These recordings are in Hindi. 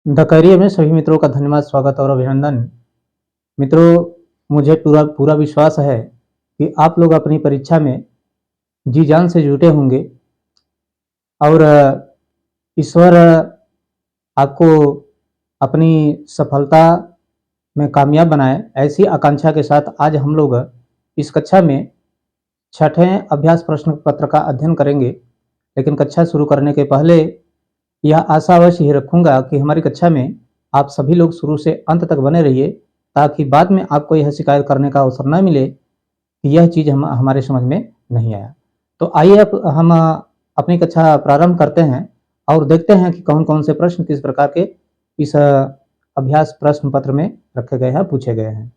द करियर में सभी मित्रों का धन्यवाद, स्वागत और अभिनंदन। मित्रों, मुझे पूरा पूरा विश्वास है कि आप लोग अपनी परीक्षा में जी जान से जुटे होंगे और ईश्वर आपको अपनी सफलता में कामयाब बनाए, ऐसी आकांक्षा के साथ आज हम लोग इस कक्षा में छठें अभ्यास प्रश्न पत्र का अध्ययन करेंगे। लेकिन कक्षा शुरू करने के पहले यह आशा अवश्य ही रखूंगा कि हमारी कक्षा में आप सभी लोग शुरू से अंत तक बने रहिए, ताकि बाद में आपको यह शिकायत करने का अवसर न मिले कि यह चीज़ हमारे समझ में नहीं आया। तो आइए अब हम अपनी कक्षा प्रारंभ करते हैं और देखते हैं कि कौन कौन से प्रश्न किस प्रकार के इस अभ्यास प्रश्न पत्र में रखे गए हैं, पूछे गए हैं।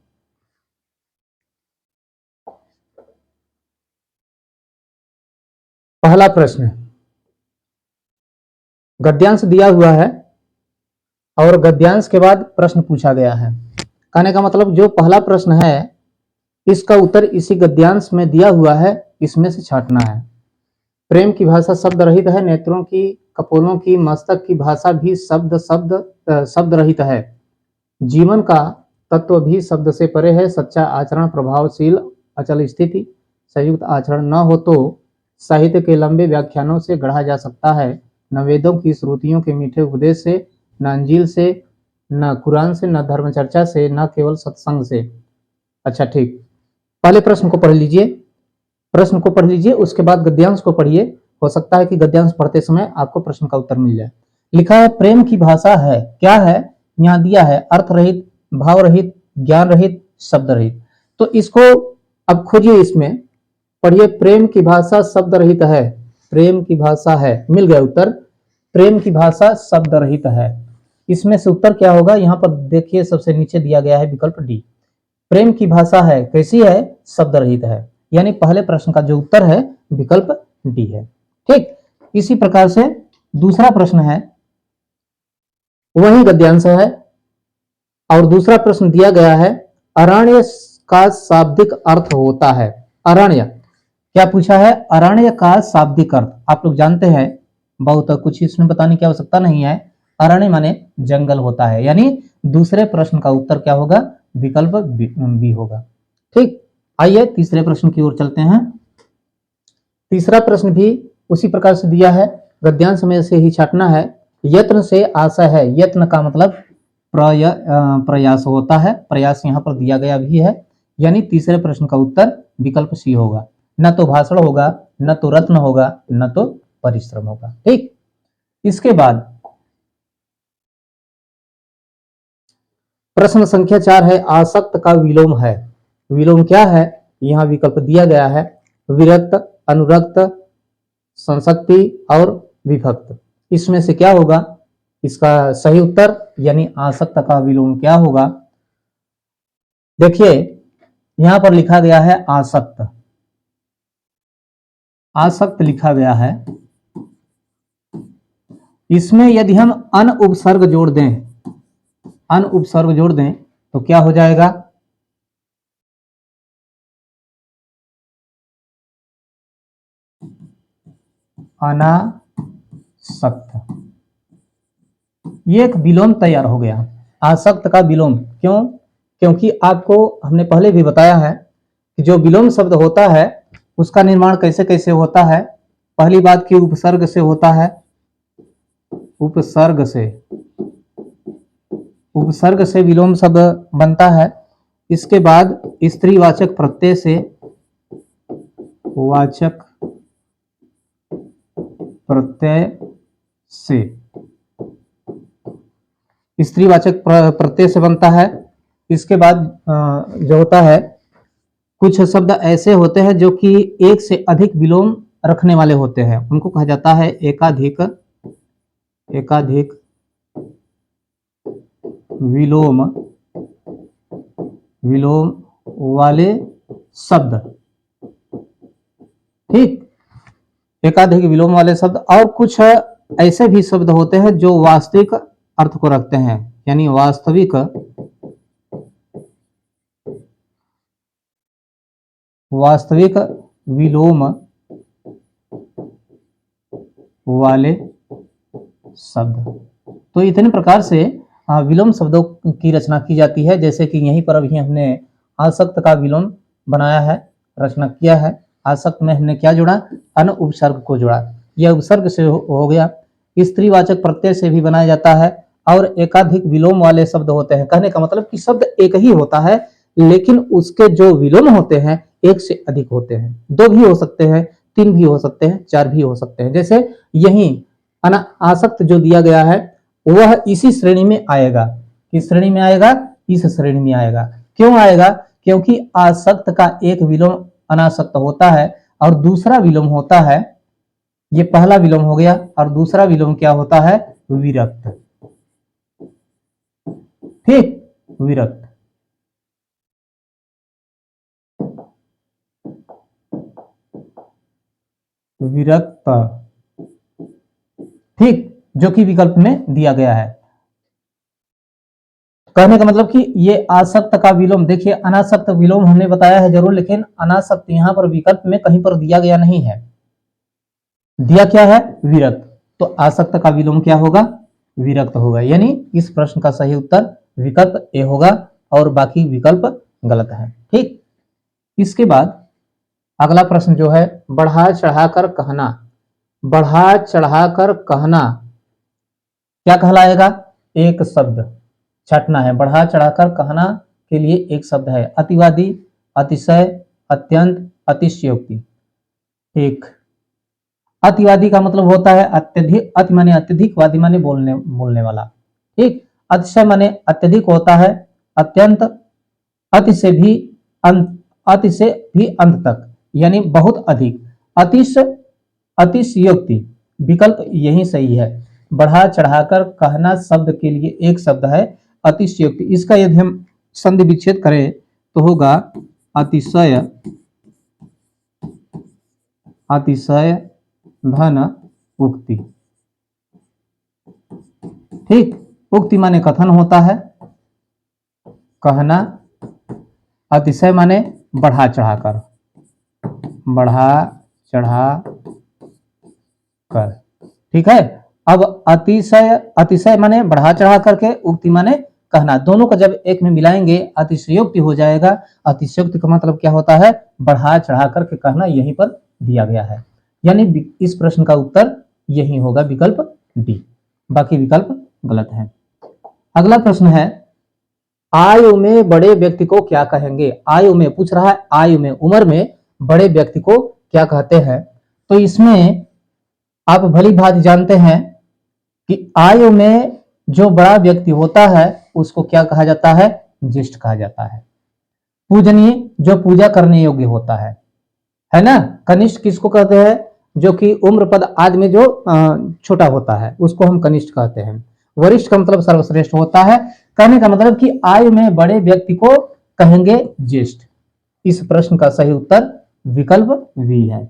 पहला प्रश्न, गद्यांश दिया हुआ है और गद्यांश के बाद प्रश्न पूछा गया है। कहने का मतलब जो पहला प्रश्न है इसका उत्तर इसी गद्यांश में दिया हुआ है, इसमें से छांटना है। प्रेम की भाषा शब्द रहित है, नेत्रों की, कपोलों की, मस्तक की भाषा भी शब्द रहित है। जीवन का तत्व भी शब्द से परे है। सच्चा आचरण प्रभावशील अचल स्थिति, संयुक्त आचरण न हो तो साहित्य के लंबे व्याख्यानों से गढ़ा जा सकता है, न वेदों की श्रुतियों के मीठे उपदेश से, न अंजील से, न कुरान से, न धर्मचर्चा से, न केवल सत्संग से। अच्छा ठीक, पहले प्रश्न को पढ़ लीजिए, उसके बाद गद्यांश को पढ़िए। हो सकता है कि गद्यांश पढ़ते समय आपको प्रश्न का उत्तर मिल जाए। लिखा है प्रेम की भाषा है, क्या है? यहाँ दिया है अर्थ रहित, भाव रहित, ज्ञान रहित, शब्द रहित। तो इसको अब खोजिए, इसमें पढ़िए। प्रेम की भाषा शब्द रहित है, प्रेम की भाषा है, मिल गया उत्तर। प्रेम की भाषा शब्द रहित है, इसमें से उत्तर क्या होगा? यहाँ पर देखिए, सबसे नीचे दिया गया है विकल्प डी। प्रेम की भाषा है, कैसी है? शब्द रहित है, यानी पहले प्रश्न का जो उत्तर है विकल्प डी है। ठीक, इसी प्रकार से दूसरा प्रश्न है, वही गद्यांश है और दूसरा प्रश्न दिया गया है, अरण्य का शाब्दिक अर्थ होता है। अरण्य क्या पूछा है? अरण्य का शाब्दिक अर्थ आप लोग जानते हैं, बहुत कुछ इसमें बताने की आवश्यकता नहीं है। अरण्य माने जंगल होता है, यानी दूसरे प्रश्न का उत्तर क्या होगा? विकल्प बी होगा। ठीक, आइए तीसरे प्रश्न की ओर चलते हैं। तीसरा प्रश्न भी उसी प्रकार से दिया है, गद्यांश में से ही छांटना है। यत्न से आशा है, यत्न का मतलब प्रयास होता है, प्रयास यहाँ पर दिया गया भी है, यानी तीसरे प्रश्न का उत्तर विकल्प सी होगा। न तो भाषण होगा, न तो रत्न होगा, न तो परिश्रम होगा। ठीक, इसके बाद प्रश्न संख्या 4 है, आसक्त का विलोम है। विलोम क्या है? यहाँ विकल्प दिया गया है, विरक्त, अनुरक्त, संसक्ति और विभक्त। इसमें से क्या होगा इसका सही उत्तर, यानी आसक्त का विलोम क्या होगा? देखिए, यहां पर लिखा गया है आसक्त, आसक्त लिखा गया है। इसमें यदि हम अन उपसर्ग जोड़ दें, अन उपसर्ग जोड़ दें तो क्या हो जाएगा? अनासक्त। ये एक विलोम तैयार हो गया, आसक्त का विलोम। क्यों? क्योंकि आपको हमने पहले भी बताया है कि जो विलोम शब्द होता है उसका निर्माण कैसे कैसे होता है। पहली बात की उपसर्ग से होता है, उपसर्ग से, उपसर्ग से विलोम शब्द बनता है। इसके बाद स्त्रीवाचक प्रत्यय से, वाचक प्रत्यय से, स्त्रीवाचक प्रत्यय से बनता है। इसके बाद जो होता है, कुछ शब्द ऐसे होते हैं जो कि एक से अधिक विलोम रखने वाले होते हैं, उनको कहा जाता है एकाधिक, एकाधिक विलोम, विलोम वाले शब्द। ठीक, एकाधिक विलोम वाले शब्द। और कुछ ऐसे भी शब्द होते हैं जो वास्तविक अर्थ को रखते हैं, यानी वास्तविक, वास्तविक विलोम वाले शब्द। तो इतने प्रकार से विलोम शब्दों की रचना की जाती है, जैसे कि यहीं पर अभी हमने आसक्त का विलोम बनाया है, रचना किया है। आसक्त में हमने क्या जोड़ा? अन उपसर्ग को जोड़ा। यह उपसर्ग से हो गया। स्त्रीवाचक प्रत्यय से भी बनाया जाता है और एकाधिक विलोम वाले शब्द होते हैं। कहने का मतलब कि शब्द एक ही होता है, लेकिन उसके जो विलोम होते हैं एक से अधिक होते हैं। 2 भी हो सकते हैं, 3 भी हो सकते हैं, 4 भी हो सकते हैं। जैसे यही आसक्त जो दिया गया है वह इसी श्रेणी में आएगा। किस श्रेणी में आएगा? इस श्रेणी में आएगा। क्यों आएगा? क्योंकि आसक्त का एक विलोम अनासक्त होता है और दूसरा विलोम होता है, ये पहला विलोम हो गया, और दूसरा विलोम क्या होता है? विरक्त। ठीक, विरक्त। विरक्त, ठीक, जो कि विकल्प में दिया गया है। कहने का मतलब कि ये आसक्त का विलोम, देखिए अनासक्त विलोम हमने बताया है जरूर, लेकिन अनासक्त यहां पर विकल्प में कहीं पर दिया गया नहीं है। दिया क्या है? विरक्त। तो आसक्त का विलोम क्या होगा? विरक्त होगा। यानी इस प्रश्न का सही उत्तर विकल्प ए होगा और बाकी विकल्प गलत है। ठीक, इसके बाद अगला प्रश्न जो है, बढ़ा चढ़ाकर कहना। बढ़ा चढ़ाकर कहना क्या कहलाएगा? एक शब्द छटना है। बढ़ा चढ़ाकर कहना के लिए एक शब्द है। अतिवादी, अतिशय, अत्यंत, अतिशयोक्ति। ठीक, अतिवादी का मतलब होता है अत्यधिक, अति माने अत्यधिक, वादी माने बोलने वाला। ठीक, अतिशय माने अत्यधिक होता है, अत्यंत, अति से भी अंत, अति से भी अंत तक, यानी बहुत अधिक। अतिशयोक्ति विकल्प यही सही है। बढ़ा चढ़ाकर कहना शब्द के लिए एक शब्द है अतिशयोक्ति। इसका यदि हम संधि विच्छेद करें तो होगा अतिशय, अतिशय धन उक्ति। ठीक, उक्ति माने कथन होता है, कहना, अतिशय माने बढ़ा चढ़ाकर, बढ़ा चढ़ा कर। ठीक है, अब अतिशय, अतिशय माने बढ़ा चढ़ा करके, उक्ति माने कहना, दोनों को जब एक में मिलाएंगे अतिशयोक्ति हो जाएगा। अतिशयोक्ति का मतलब क्या होता है? बढ़ा चढ़ा करके कहना, यहीं पर दिया गया है। यानी इस प्रश्न का उत्तर यही होगा, विकल्प डी। बाकी विकल्प गलत है। अगला प्रश्न है, आयु में बड़े व्यक्ति को क्या कहेंगे? आयु में पूछ रहा है, आयु में, उम्र में बड़े व्यक्ति को क्या कहते हैं? तो इसमें आप भली भांति जानते हैं कि आयु में जो बड़ा व्यक्ति होता है उसको क्या कहा जाता है? ज्येष्ठ कहा जाता है। पूजनीय, जो पूजा करने योग्य होता है ना। कनिष्ठ किसको कहते हैं? जो कि उम्र पद आदि में जो छोटा होता है उसको हम कनिष्ठ कहते हैं। वरिष्ठ का मतलब सर्वश्रेष्ठ होता है। कहने का मतलब कि आयु में बड़े व्यक्ति को कहेंगे ज्येष्ठ। इस प्रश्न का सही उत्तर विकल्प वी है।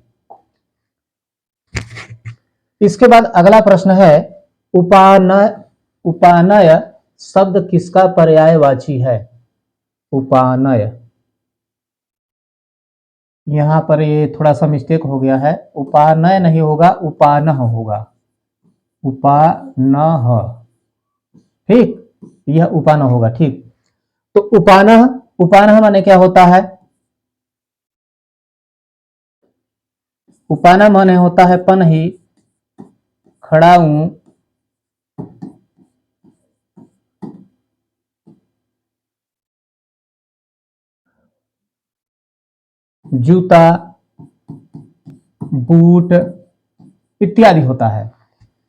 इसके बाद अगला प्रश्न है, उपानय शब्द किसका पर्यायवाची है? उपानय, यहां पर ये थोड़ा सा मिस्टेक हो गया है, उपानय नहीं होगा, उपानह होगा, उपानह। ठीक, यह उपानह होगा। ठीक, तो उपानह, उपानह माने क्या होता है? उपानह माने होता है पनही, खड़ाऊ, जूता, बूट इत्यादि होता है।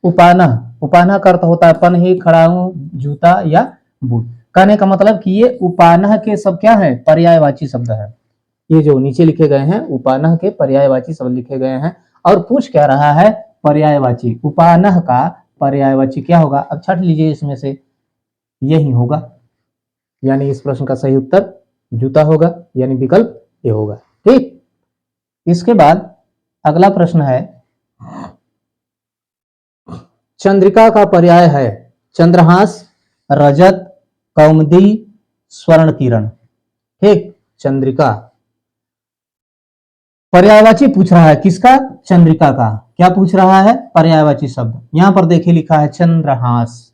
उपानह, उपानह का अर्थ होता है पनही, खड़ाऊ, जूता या बूट। कहने का मतलब कि ये उपानह के सब क्या है? पर्यायवाची शब्द है। ये जो नीचे लिखे गए हैं उपानह के पर्यायवाची शब्द लिखे गए हैं। और पूछ क्या रहा है? पर्यायवाची। उपानह का पर्यायवाची क्या होगा? अब छठ लीजिए, इसमें से यही होगा। यानी इस प्रश्न का सही उत्तर जूता होगा, यानी विकल्प ये होगा। ठीक, इसके बाद अगला प्रश्न है, चंद्रिका का पर्याय है चंद्रहास, रजत, कौमुदी, स्वर्ण किरण। ठीक, चंद्रिका पर्यायवाची पूछ रहा है किसका? चंद्रिका का। क्या पूछ रहा है? पर्यायवाची शब्द। यहां पर देखिए लिखा है चंद्रहास।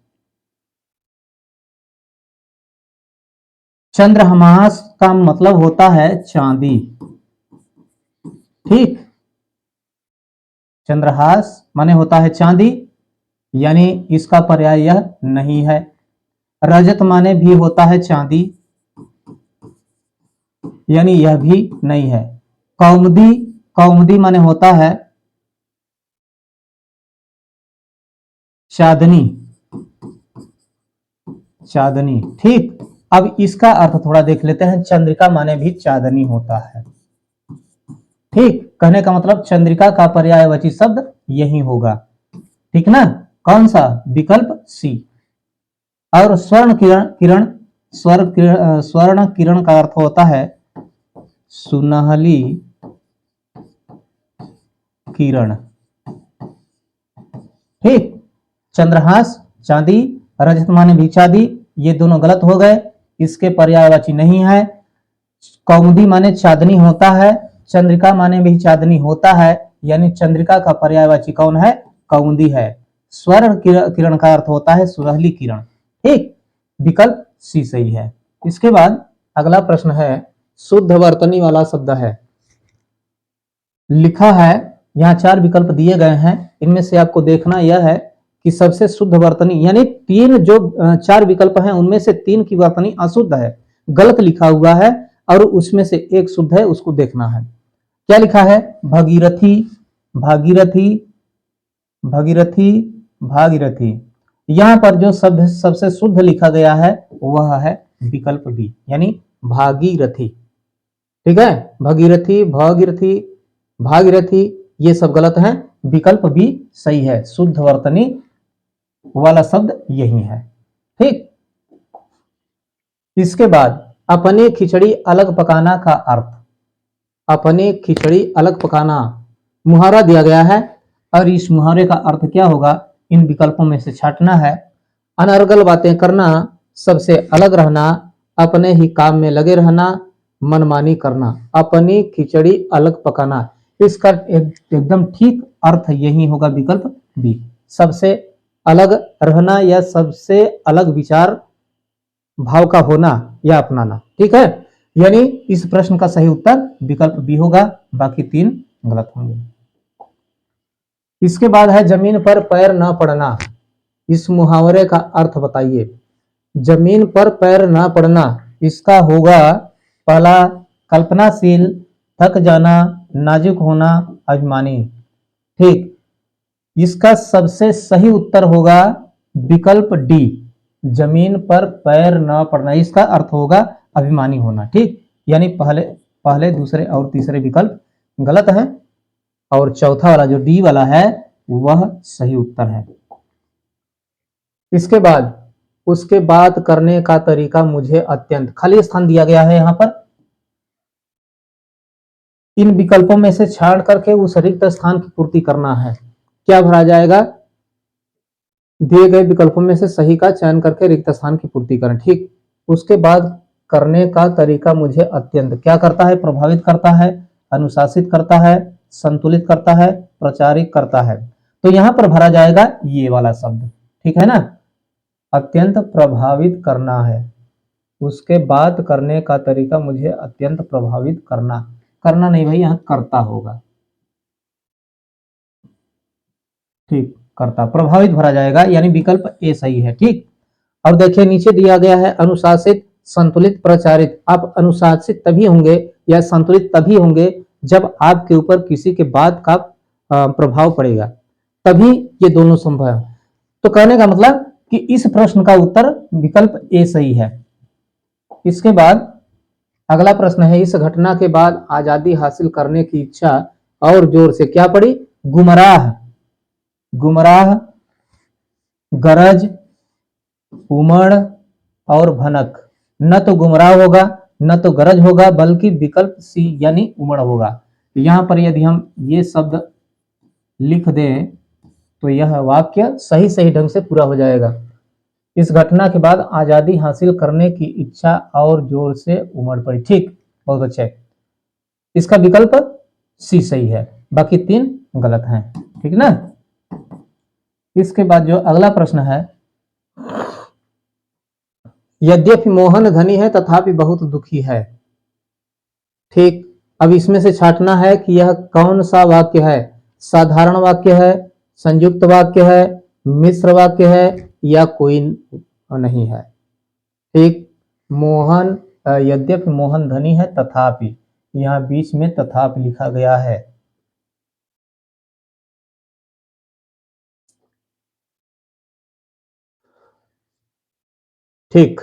चंद्रमास का मतलब होता है चांदी। ठीक, चंद्रहास माने होता है चांदी, यानी इसका पर्याय यह नहीं है। रजत माने भी होता है चांदी, यानी यह भी नहीं है। कौमुदी, कौमुदी माने होता है चांदनी, चांदनी। ठीक, अब इसका अर्थ थोड़ा देख लेते हैं। चंद्रिका माने भी चांदनी होता है। ठीक, कहने का मतलब चंद्रिका का पर्यायवाची शब्द यही होगा। ठीक ना, कौन सा? विकल्प सी। और स्वर्ण किरण, किरण स्वर्ण किरण का अर्थ होता है सुनहली किरण। ठीक, चंद्रहास चांदी, रजत माने भी चांदी, ये दोनों गलत हो गए, इसके पर्यायवाची नहीं है। कौमुदी माने चांदनी होता है, चंद्रिका माने भी चांदनी होता है, यानी चंद्रिका का पर्यायवाची कौन है? कौमुदी है। स्वर्ण किरण का अर्थ होता है सुनहली किरण। ठीक, विकल्प सी सही है। इसके बाद अगला प्रश्न है, शुद्ध वर्तनी वाला शब्द है। लिखा है, यहाँ 4 विकल्प दिए गए हैं, इनमें से आपको देखना यह है कि सबसे शुद्ध वर्तनी, यानी 3 जो 4 विकल्प हैं उनमें से 3 की वर्तनी अशुद्ध है, गलत लिखा हुआ है, और उसमें से एक शुद्ध है, उसको देखना है। क्या लिखा है? भगीरथी, भागीरथी, भगीरथी, भागीरथी। यहां पर जो शब्द सबसे शुद्ध लिखा गया है वह है विकल्प बी, यानी भागीरथी। ठीक है, भगीरथी, भागीरथी, भागीरथी, ये सब गलत हैं, विकल्प बी सही है। शुद्ध वर्तनी वाला शब्द यही है। ठीक, इसके बाद अपने खिचड़ी अलग पकाना का अर्थ। अपने खिचड़ी अलग पकाना मुहावरा दिया गया है, और इस मुहावरे का अर्थ क्या होगा, इन विकल्पों में से छांटना है। अनर्गल बातें करना, सबसे अलग रहना, अपने ही काम में लगे रहना, मनमानी करना। अपनी खिचड़ी अलग पकाना, इसका एकदम ठीक अर्थ यही होगा, विकल्प बी, सबसे अलग रहना या सबसे अलग विचार भाव का होना या अपनाना। ठीक है, यानी इस प्रश्न का सही उत्तर विकल्प बी होगा, बाकी 3 गलत होंगे। इसके बाद है जमीन पर पैर न पड़ना। इस मुहावरे का अर्थ बताइए। जमीन पर पैर न पड़ना, इसका होगा पहला कल्पनाशील, थक जाना, नाजुक होना, अभिमानी। ठीक, इसका सबसे सही उत्तर होगा विकल्प डी, जमीन पर पैर न पड़ना, इसका अर्थ होगा अभिमानी होना। ठीक, यानी पहले दूसरे और तीसरे विकल्प गलत हैं, और चौथा वाला जो डी वाला है वह सही उत्तर है। इसके बाद उसके बात करने का तरीका मुझे अत्यंत, खाली स्थान दिया गया है यहां पर। इन विकल्पों में से छाड़ करके उस रिक्त स्थान की पूर्ति करना है। क्या भरा जाएगा? दिए गए विकल्पों में से सही का चयन करके रिक्त स्थान की पूर्ति करें। ठीक, उसके बाद करने का तरीका मुझे अत्यंत क्या करता है? प्रभावित करता है, अनुशासित करता है, संतुलित करता है, प्रचारित करता है। तो यहां पर भरा जाएगा ये वाला शब्द। ठीक है ना, अत्यंत प्रभावित करना है। उसके बाद करने का तरीका मुझे अत्यंत प्रभावित करना, करना नहीं भाई, यहां करता होगा। ठीक, करता, प्रभावित भरा जाएगा, यानी विकल्प ए सही है। ठीक, और देखिए नीचे दिया गया है अनुशासित, संतुलित, प्रचारित। आप अनुशासित तभी होंगे या संतुलित तभी होंगे जब आपके ऊपर किसी के बात का प्रभाव पड़ेगा, तभी ये दोनों संभव है। तो कहने का मतलब कि इस प्रश्न का उत्तर विकल्प ए सही है। इसके बाद अगला प्रश्न है, इस घटना के बाद आजादी हासिल करने की इच्छा और जोर से क्या पड़ी? गुमराह, गुमराह, गरज, उमड़ और भनक। न तो गुमराह होगा, न तो गरज होगा, बल्कि विकल्प सी यानी उमड़ होगा। यहां पर यदि हम ये शब्द लिख दें तो यह वाक्य सही सही ढंग से पूरा हो जाएगा। इस घटना के बाद आजादी हासिल करने की इच्छा और जोर से उमड़ पड़ी। ठीक, बहुत अच्छा, इसका विकल्प सी सही है, बाकी 3 गलत हैं। ठीक ना, इसके बाद जो अगला प्रश्न है, यद्यपि मोहन धनी है तथापि बहुत दुखी है। ठीक, अब इसमें से छांटना है कि यह कौन सा वाक्य है, साधारण वाक्य है, संयुक्त वाक्य है, मिश्र वाक्य है या कोई नहीं है। ठीक, मोहन यद्यपि मोहन धनी है तथापि, यहां बीच में तथापि लिखा गया है। ठीक,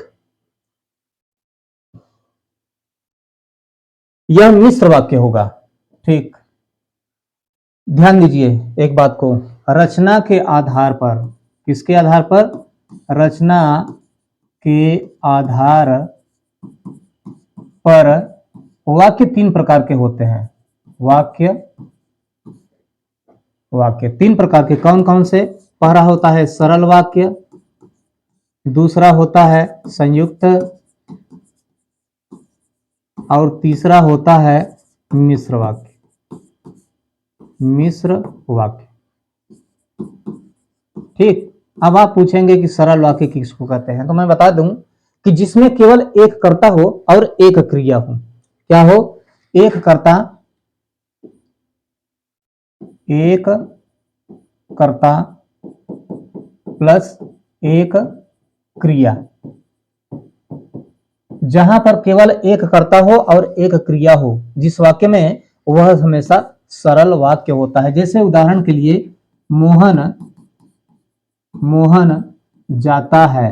यह मिश्र वाक्य होगा। ठीक, ध्यान दीजिए एक बात को, रचना के आधार पर, किसके आधार पर, रचना के आधार पर वाक्य तीन प्रकार के होते हैं। वाक्य तीन प्रकार के कौन कौन से, पहला होता है सरल वाक्य, दूसरा होता है संयुक्त और तीसरा होता है मिश्र वाक्य। मिश्र वाक्य। ठीक, अब आप पूछेंगे कि सरल वाक्य किसको कहते हैं, तो मैं बता दूं कि जिसमें केवल एक कर्ता हो और एक क्रिया हो। क्या हो, एक कर्ता, एक कर्ता प्लस एक क्रिया। जहां पर केवल एक कर्ता हो और एक क्रिया हो, जिस वाक्य में, वह हमेशा सरल वाक्य होता है। जैसे उदाहरण के लिए, मोहन जाता है।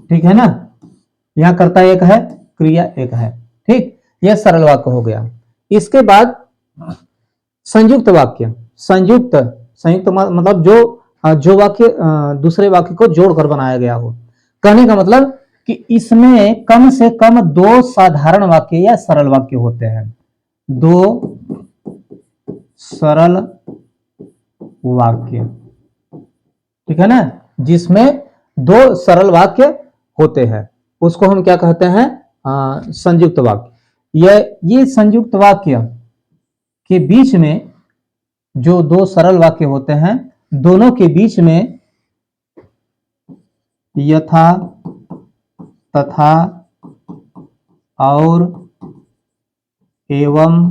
ठीक है ना, यहां कर्ता एक है, क्रिया एक है। ठीक, यह सरल वाक्य हो गया। इसके बाद संयुक्त वाक्य। संयुक्त मतलब जो वाक्य दूसरे वाक्य को जोड़कर बनाया गया हो। कहने का मतलब कि इसमें कम से कम दो साधारण वाक्य या सरल वाक्य होते हैं। दो सरल वाक्य, ठीक है ना, जिसमें दो सरल वाक्य होते हैं, उसको हम क्या कहते हैं, संयुक्त वाक्य। ये संयुक्त वाक्य के बीच में जो दो सरल वाक्य होते हैं, दोनों के बीच में यथा, तथा और एवं,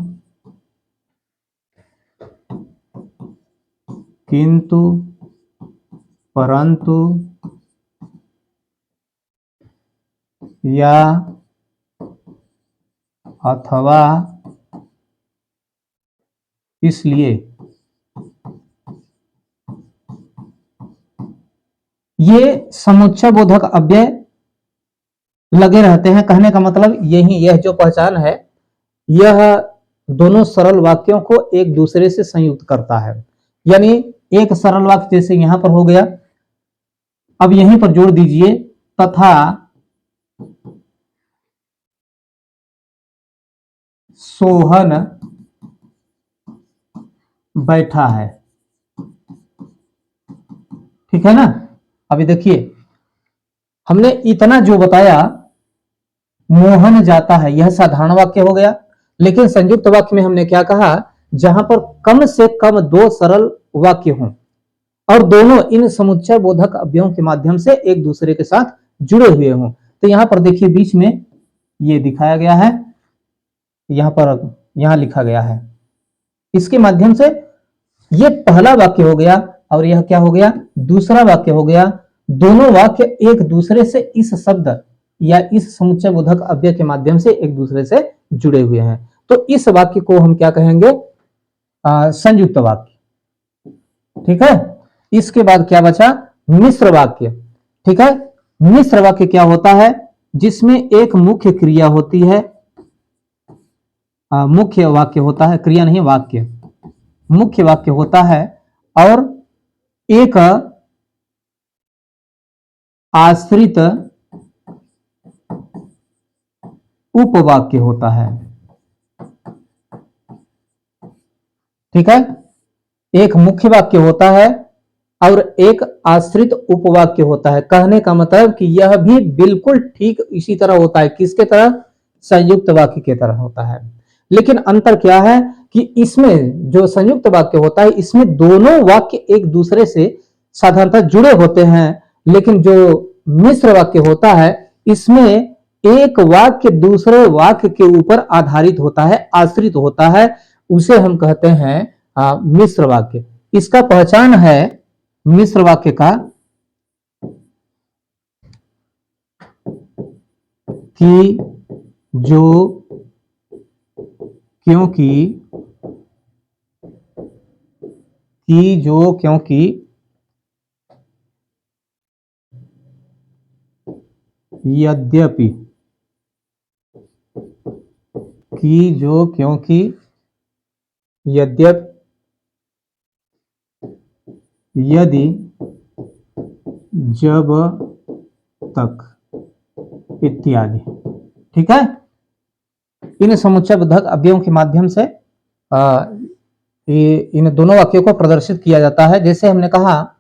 किंतु, परंतु या अथवा इसलिए, ये समुच्चय बोधक अव्यय लगे रहते हैं। कहने का मतलब यह जो पहचान है, यह दोनों सरल वाक्यों को एक दूसरे से संयुक्त करता है। यानी एक सरल वाक्य जैसे यहां पर हो गया, अब यहीं पर जोड़ दीजिए तथा सोहन बैठा है। ठीक है ना, अभी देखिए हमने इतना जो बताया, मोहन जाता है, यह साधारण वाक्य हो गया। लेकिन संयुक्त वाक्य में हमने क्या कहा, जहां पर कम से कम दो सरल वाक्य हों और दोनों इन समुच्चय बोधक अव्ययों के माध्यम से एक दूसरे के साथ जुड़े हुए हों। तो यहां पर देखिए बीच में ये दिखाया गया है, यहां लिखा गया है, इसके माध्यम से ये पहला वाक्य हो गया और यह क्या हो गया, दूसरा वाक्य हो गया। दोनों वाक्य एक दूसरे से इस शब्द या इस समुच्चय बोधक अव्यय के माध्यम से एक दूसरे से जुड़े हुए हैं। तो इस वाक्य को हम क्या कहेंगे, संयुक्त वाक्य। ठीक है, इसके बाद क्या बचा, मिश्र वाक्य। ठीक है, मिश्र वाक्य क्या होता है, जिसमें एक मुख्य क्रिया होती है, मुख्य वाक्य होता है, क्रिया नहीं वाक्य, मुख्य वाक्य होता है और एक आश्रित उपवाक्य होता है। ठीक है, एक मुख्य वाक्य होता है और एक आश्रित उपवाक्य होता है। कहने का मतलब कि यह भी बिल्कुल ठीक इसी तरह होता है, किसके तरह, संयुक्त वाक्य की तरह होता है। लेकिन अंतर क्या है कि इसमें जो संयुक्त वाक्य होता है, इसमें दोनों वाक्य एक दूसरे से साधारणतः जुड़े होते हैं, लेकिन जो मिश्र वाक्य होता है, इसमें एक वाक्य दूसरे वाक्य के ऊपर आधारित होता है, आश्रित होता है, उसे हम कहते हैं मिश्र वाक्य। इसका पहचान है मिश्र वाक्य का कि जो क्योंकि क्योंकि यद्यपि क्योंकि यद्यपि यदि जब तक इत्यादि। ठीक है, इन समुच्चयबोधक अवयवों के माध्यम से इन दोनों वाक्यों को प्रदर्शित किया जाता है। जैसे हमने कहा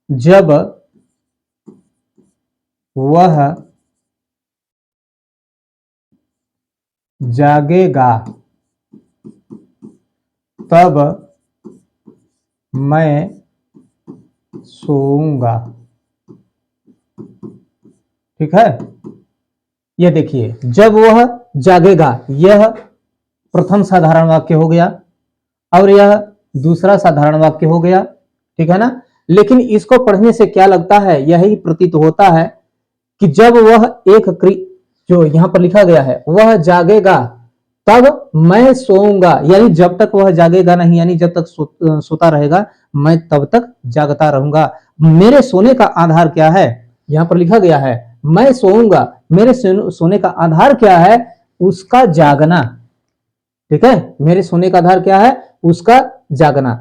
जब वह जागेगा तब मैं सोऊंगा। ठीक है, यह देखिए, जब वह जागेगा, यह प्रथम साधारण वाक्य हो गया और यह दूसरा साधारण वाक्य हो गया। ठीक है ना, लेकिन इसको पढ़ने से क्या लगता है, यही प्रतीत होता है कि जब वह जो यहां पर लिखा गया है, वह जागेगा तब मैं सोऊंगा, यानी जब तक वह जागेगा नहीं, यानी जब तक सोता रहेगा मैं तब तक जागता रहूंगा। मेरे सोने का आधार क्या है, यहां पर लिखा गया है मैं सोऊंगा, मेरे सोने का आधार क्या है, उसका जागना। ठीक है, मेरे सोने का आधार क्या है, उसका जागना।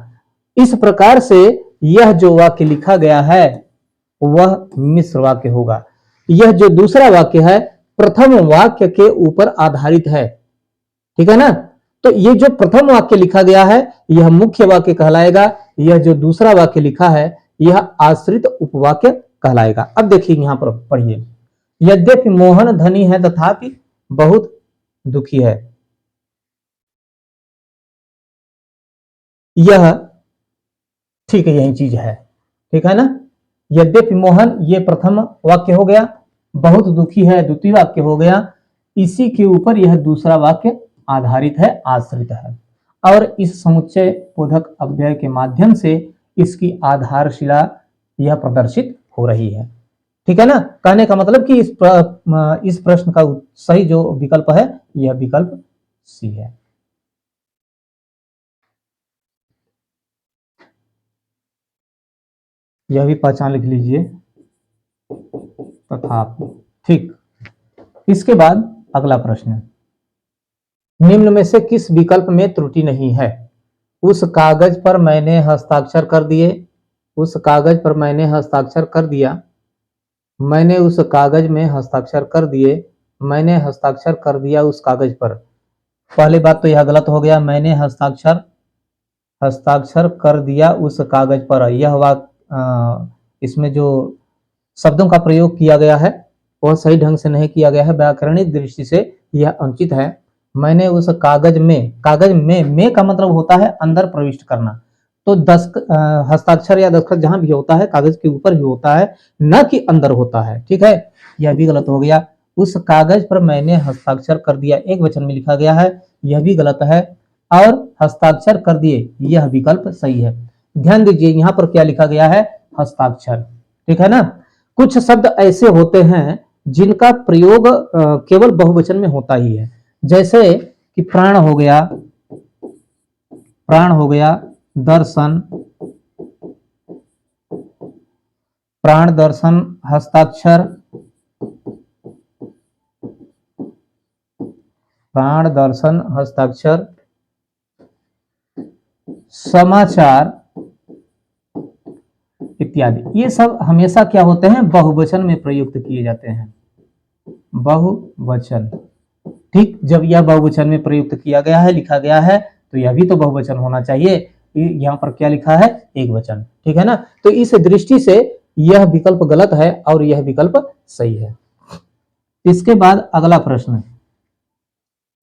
इस प्रकार से यह जो वाक्य लिखा गया है वह मिश्र वाक्य होगा। यह जो दूसरा वाक्य है प्रथम वाक्य के ऊपर आधारित है। ठीक है ना, तो ये जो प्रथम वाक्य लिखा गया है यह मुख्य वाक्य कहलाएगा, यह जो दूसरा वाक्य लिखा है यह आश्रित उपवाक्य कहलाएगा। अब देखिए यहां पर पढ़िए, यद्यपि मोहन धनी है तथापि बहुत दुखी है। यह ठीक है, यही चीज है। ठीक है ना, यद्यपि मोहन ये प्रथम वाक्य हो गया, बहुत दुखी है द्वितीय वाक्य हो गया, इसी के ऊपर यह दूसरा वाक्य आधारित है, आश्रित है, और इस समुच्चय बोधक अव्यय के माध्यम से इसकी आधारशिला यह प्रदर्शित हो रही है। ठीक है ना, कहने का मतलब कि इस प्रश्न का सही जो विकल्प है यह विकल्प सी है। यह भी पहचान लिख लीजिए, तथापि। ठीक, इसके बाद अगला प्रश्न, निम्न में से किस विकल्प में त्रुटि नहीं है। उस कागज पर मैंने हस्ताक्षर कर दिए, उस कागज पर मैंने हस्ताक्षर कर दिया, मैंने उस कागज में हस्ताक्षर कर दिए, मैंने हस्ताक्षर कर दिया उस कागज पर। पहली बात तो यह गलत हो गया, मैंने हस्ताक्षर कर दिया उस कागज पर। यह वाक्य इसमें जो शब्दों का प्रयोग किया गया है वह सही ढंग से नहीं किया गया है, व्याकरणिक दृष्टि से यह अनुचित है। मैंने उस कागज में का मतलब होता है अंदर प्रविष्ट करना, तो हस्ताक्षर या दस्तखत जहां भी होता है कागज के ऊपर ही होता है, न कि अंदर होता है। ठीक है, यह भी गलत हो गया। उस कागज पर मैंने हस्ताक्षर कर दिया, एक वचन में लिखा गया है, यह भी गलत है, और हस्ताक्षर कर दिए यह विकल्प सही है। ध्यान दीजिए यहां पर क्या लिखा गया है, हस्ताक्षर। ठीक है ना, कुछ शब्द ऐसे होते हैं जिनका प्रयोग केवल बहुवचन में होता ही है, जैसे कि प्राण हो गया, दर्शन, प्राण दर्शन, हस्ताक्षर, प्राण दर्शन हस्ताक्षर, समाचार इत्यादि। ये सब हमेशा क्या होते हैं, बहुवचन में प्रयुक्त किए जाते हैं, बहुवचन। ठीक, जब यह बहुवचन में प्रयुक्त किया गया है, लिखा गया है, तो यह भी तो बहुवचन होना चाहिए। यहाँ पर क्या लिखा है, एक वचन। ठीक है ना, तो इस दृष्टि से यह विकल्प गलत है और यह विकल्प सही है। इसके बाद अगला प्रश्न,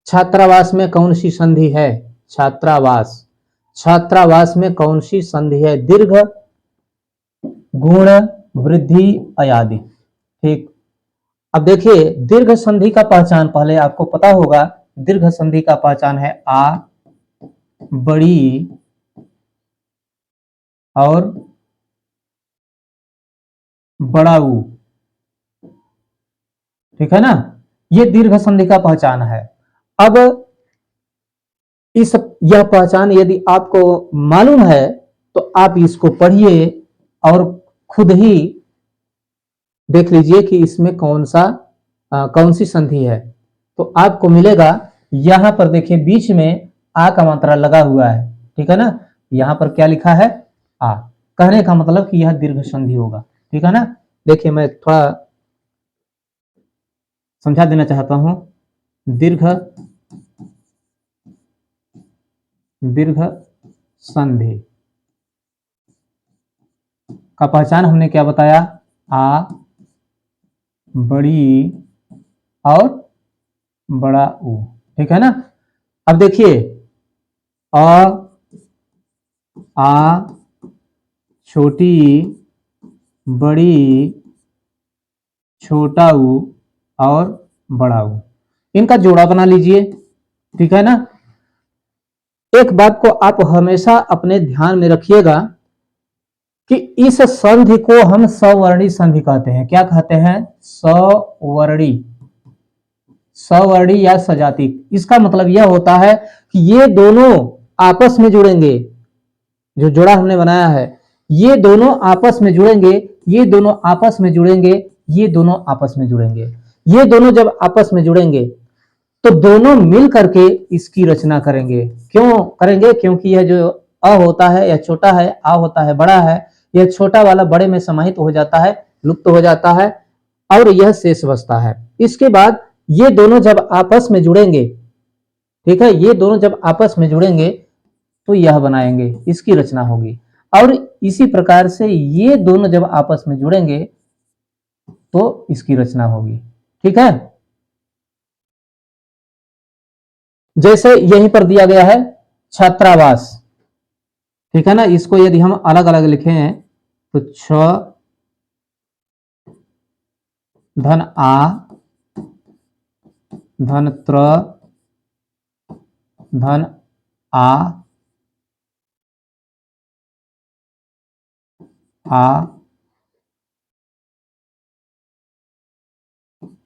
छात्रावास में कौन सी संधि है। छात्रावास। छात्रावास में कौन सी संधि है? दीर्घ, गुण, वृद्धि, अयादि। ठीक। अब देखिए दीर्घ संधि का पहचान पहले आपको पता होगा। दीर्घ संधि का पहचान है आ बड़ी और बड़ा ऊ। ठीक है ना, ये दीर्घ संधि का पहचान है। अब यह पहचान यदि आपको मालूम है तो आप इसको पढ़िए और खुद ही देख लीजिए कि इसमें कौन सी संधि है। तो आपको मिलेगा, यहां पर देखिए बीच में आ का मात्रा लगा हुआ है। ठीक है ना, यहां पर क्या लिखा है? आ। कहने का मतलब कि यह दीर्घ संधि होगा। ठीक है ना, देखिए मैं थोड़ा समझा देना चाहता हूं। दीर्घ संधि का पहचान हमने क्या बताया? आ बड़ी और बड़ा ऊ। ठीक है ना। अब देखिए आ छोटी बड़ी छोटा ऊ और बड़ा ऊ, इनका जोड़ा बना लीजिए। ठीक है ना। एक बात को आप हमेशा अपने ध्यान में रखिएगा कि इस संधि को हम सवर्णी संधि कहते हैं। क्या कहते हैं? सवर्णी, सवर्णी या सजाती। इसका मतलब यह होता है कि ये दोनों आपस में जुड़ेंगे। जो जोड़ा हमने बनाया है, ये दोनों आपस में जुड़ेंगे, ये दोनों आपस में जुड़ेंगे, ये दोनों आपस में जुड़ेंगे। ये दोनों जब आपस में जुड़ेंगे तो दोनों मिल करके इसकी रचना करेंगे। क्यों करेंगे? क्योंकि यह जो अ होता है यह छोटा है, आ होता है बड़ा है। यह छोटा वाला बड़े में समाहित हो जाता है, लुप्त हो जाता है और यह शेष बचता है। इसके बाद ये दोनों जब आपस में जुड़ेंगे, ठीक है, ये दोनों जब आपस में जुड़ेंगे तो यह बनाएंगे, इसकी रचना होगी। और इसी प्रकार से ये दोनों जब आपस में जुड़ेंगे तो इसकी रचना होगी। ठीक है। जैसे यहीं पर दिया गया है छात्रावास। ठीक है ना, इसको यदि हम अलग अलग लिखें तो छ धन आ धन त्र धन आ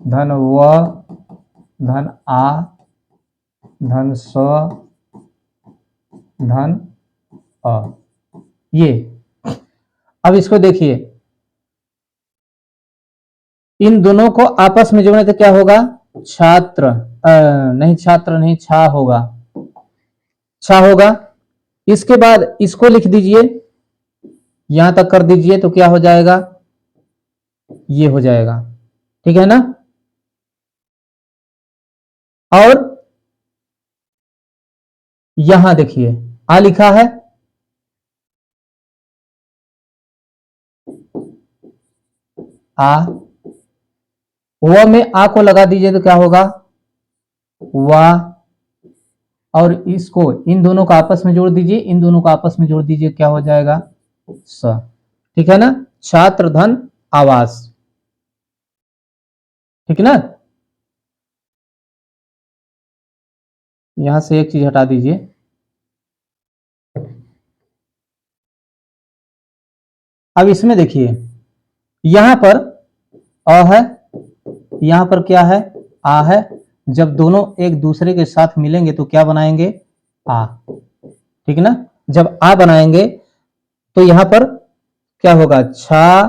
धन व धन आ धन स धन अ। ये अब इसको देखिए, इन दोनों को आपस में जोड़ने तो क्या होगा? छात्र नहीं, छात्र नहीं, छा होगा, छा होगा। इसके बाद इसको लिख दीजिए, यहां तक कर दीजिए तो क्या हो जाएगा? ये हो जाएगा। ठीक है ना। और यहां देखिए आ लिखा है, आ, व में आ को लगा दीजिए तो क्या होगा? वाह। और इसको इन दोनों को आपस में जोड़ दीजिए, इन दोनों को आपस में जोड़ दीजिए, क्या हो जाएगा? स। ठीक है ना, छात्र धन आवास। ठीक है ना। यहां से एक चीज हटा दीजिए, अब इसमें देखिए यहां पर अ है, यहां पर क्या है? आ है। जब दोनों एक दूसरे के साथ मिलेंगे तो क्या बनाएंगे? आ। ठीक है ना, जब आ बनाएंगे तो यहां पर क्या होगा? छा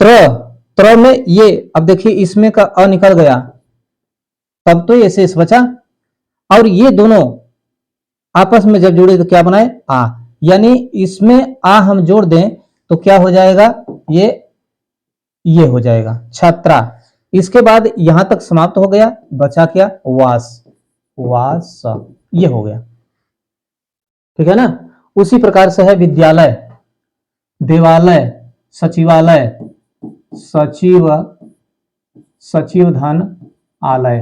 त्र, त्र में ये, अब देखिए इसमें का अ निकल गया, तब तो ये शेष बचा। और ये दोनों आपस में जब जुड़े तो क्या बनाए? आ। यानी इसमें आ हम जोड़ दें तो क्या हो जाएगा? ये हो जाएगा छात्रा। इसके बाद यहां तक समाप्त हो गया, बचा क्या? वास, वास, ये हो गया। ठीक है ना। उसी प्रकार से है विद्यालय, देवालय, सचिवालय, सचिव, सचिव धन आलय।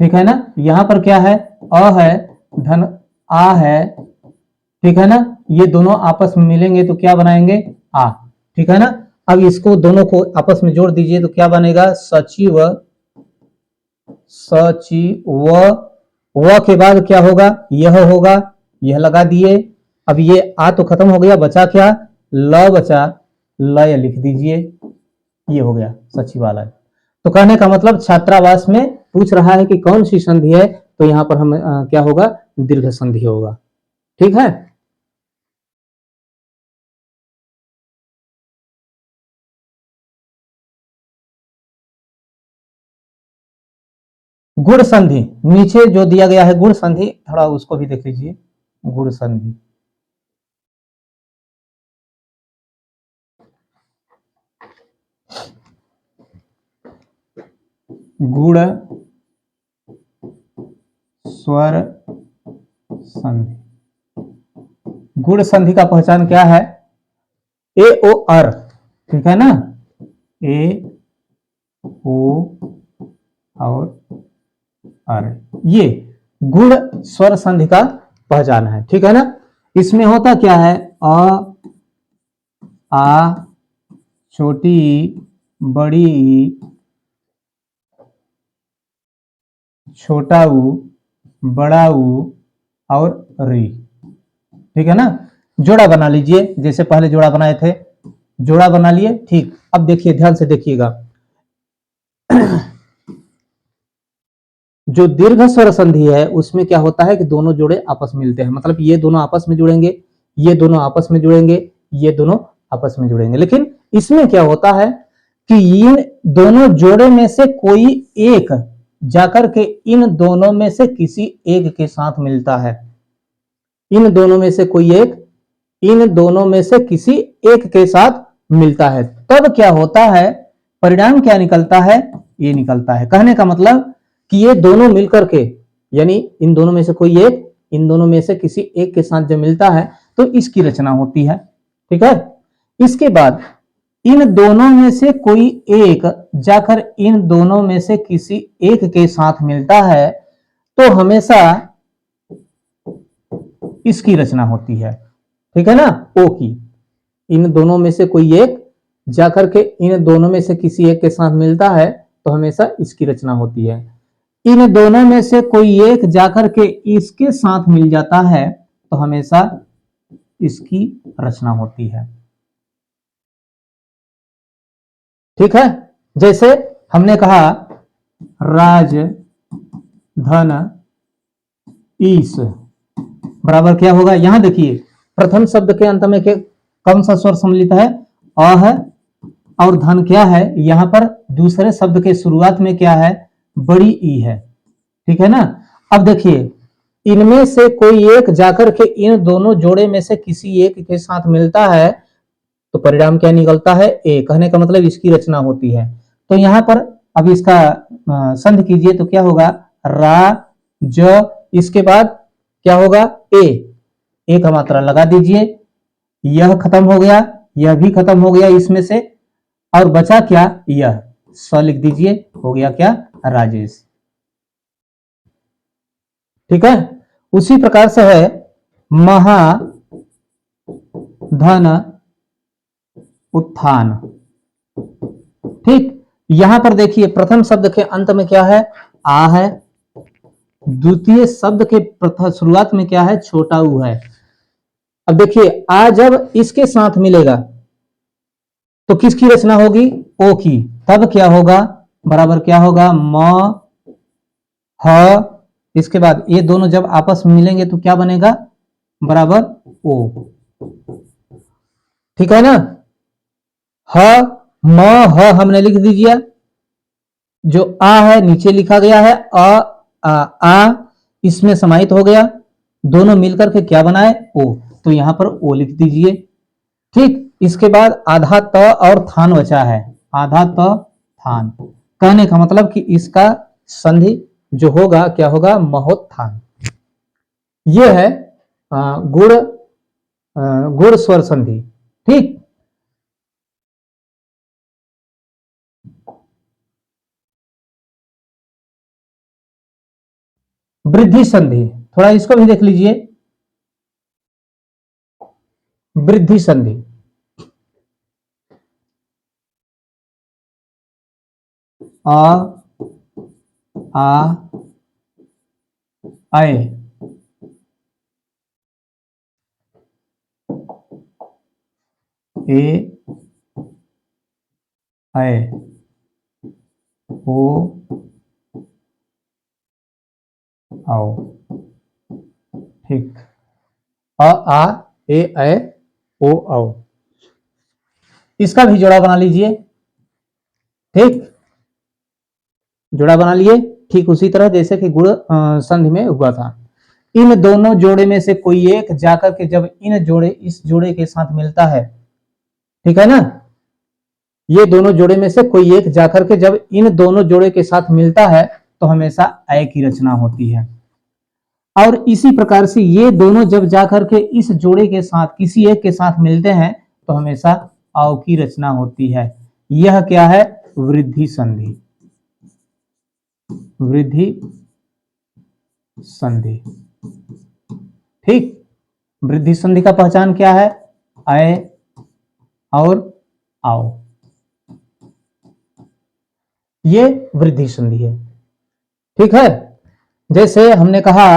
ठीक है ना, यहां पर क्या है, अ है, धन आ है, ठीक है ना, ये दोनों आपस में मिलेंगे तो क्या बनाएंगे, आ। ठीक है ना, अब इसको दोनों को आपस में जोड़ दीजिए तो क्या बनेगा, सचिव, सचिव, व के बाद क्या होगा, यह होगा, यह लगा दिए। अब ये आ तो खत्म हो गया, बचा क्या, ल बचा, लय लिख दीजिए, ये हो गया सचिवालय। तो कहने का मतलब छात्रावास में पूछ रहा है कि कौन सी संधि है, तो यहां पर हम क्या होगा, दीर्घ संधि होगा। ठीक है, गुण संधि नीचे जो दिया गया है, गुण संधि थोड़ा उसको भी देख लीजिए, गुण संधि। गुण स्वर संधि, गुण संधि का पहचान क्या है, ए ओ अर, ठीक है ना, ए ओ और अर, ये गुण स्वर संधि का पहचान है। ठीक है ना, इसमें होता क्या है, अ आ, छोटी बड़ी, छोटा ऊ, बड़ा ऊ और री। ठीक है ना, जोड़ा बना लीजिए, जैसे पहले जोड़ा बनाए थे, जोड़ा बना लिए। ठीक, अब देखिए, ध्यान से देखिएगा, जो दीर्घ स्वर संधि है उसमें क्या होता है कि दोनों जोड़े आपस में मिलते हैं, मतलब ये दोनों आपस में जुड़ेंगे, ये दोनों आपस में जुड़ेंगे, ये दोनों आपस में जुड़ेंगे। लेकिन इसमें क्या होता है कि इन दोनों जोड़े में से कोई एक जाकर के इन दोनों में से किसी एक के साथ मिलता है, इन दोनों में से कोई एक इन दोनों में से किसी एक के साथ मिलता है, तब क्या होता है, परिणाम क्या निकलता है, ये निकलता है। कहने का मतलब कि ये दोनों मिलकर के, यानी इन दोनों में से कोई एक इन दोनों में से किसी एक के साथ जब मिलता है तो इसकी रचना होती है। ठीक है, इसके बाद इन दोनों में से कोई एक जाकर इन दोनों में से किसी एक के साथ मिलता है तो हमेशा इसकी रचना होती है। ठीक है ना, ओ की, इन दोनों में से कोई एक जाकर के इन दोनों में से किसी एक के साथ मिलता है तो हमेशा इसकी रचना होती है। इन दोनों में से कोई एक जाकर के इसके साथ मिल जाता है तो हमेशा इसकी रचना होती है। ठीक है, जैसे हमने कहा राज, धन, ईश बराबर क्या होगा, यहां देखिए प्रथम शब्द के अंत में कौन सा स्वर सम्मिलित है, अ है, और धन क्या है, यहां पर दूसरे शब्द के शुरुआत में क्या है, बड़ी ई है। ठीक है ना, अब देखिए इनमें से कोई एक जाकर के इन दोनों जोड़े में से किसी एक के साथ मिलता है तो परिणाम क्या निकलता है, ए। कहने का मतलब इसकी रचना होती है। तो यहां पर अब इसका संधि कीजिए तो क्या होगा, रा, ज, इसके बाद क्या होगा, ए, ए का मात्रा लगा दीजिए, यह खत्म हो गया, यह भी खत्म हो गया इसमें से, और बचा क्या, यह स लिख दीजिए, हो गया क्या, राजेश। ठीक है, उसी प्रकार से है महा, धन, उत्थान। ठीक, यहां पर देखिए प्रथम शब्द के अंत में क्या है, आ है, द्वितीय शब्द के शुरुआत में क्या है, छोटा ऊ है। अब देखिए आ जब इसके साथ मिलेगा तो किसकी रचना होगी, ओ की, तब क्या होगा, बराबर क्या होगा, म, ह, इसके बाद ये दोनों जब आपस में मिलेंगे तो क्या बनेगा, बराबर ओ। ठीक है ना, ह, म, ह हमने लिख दीजिए, जो आ है नीचे लिखा गया है, आ इसमें समाहित हो गया, दोनों मिलकर के क्या बनाए, ओ, तो यहां पर ओ लिख दीजिए। ठीक, इसके बाद आधा त और थान बचा है, आधा त थान, कहने का मतलब कि इसका संधि जो होगा क्या होगा, महोत्थान। ये है गुण गुण स्वर संधि। ठीक, वृद्धि संधि, थोड़ा इसको भी देख लीजिए। वृद्धि संधि, आ आए, ए आए, ओ आओ। ठीक, आ ए ऐ ओ आओ, इसका भी जोड़ा बना लीजिए। ठीक, जोड़ा बना लिए, ठीक उसी तरह जैसे कि गुण संधि में हुआ था। इन दोनों जोड़े में से कोई एक जाकर के जब इस जोड़े के साथ मिलता है, ठीक है ना, ये दोनों जोड़े में से कोई एक जाकर के जब इन दोनों जोड़े के साथ मिलता है तो हमेशा अय की रचना होती है। और इसी प्रकार से ये दोनों जब जाकर के इस जोड़े के साथ किसी एक के साथ मिलते हैं तो हमेशा अव की रचना होती है। यह क्या है? वृद्धि संधि। वृद्धि संधि, ठीक। वृद्धि संधि का पहचान क्या है? अय और आओ, ये वृद्धि संधि है। ठीक है, जैसे हमने कहा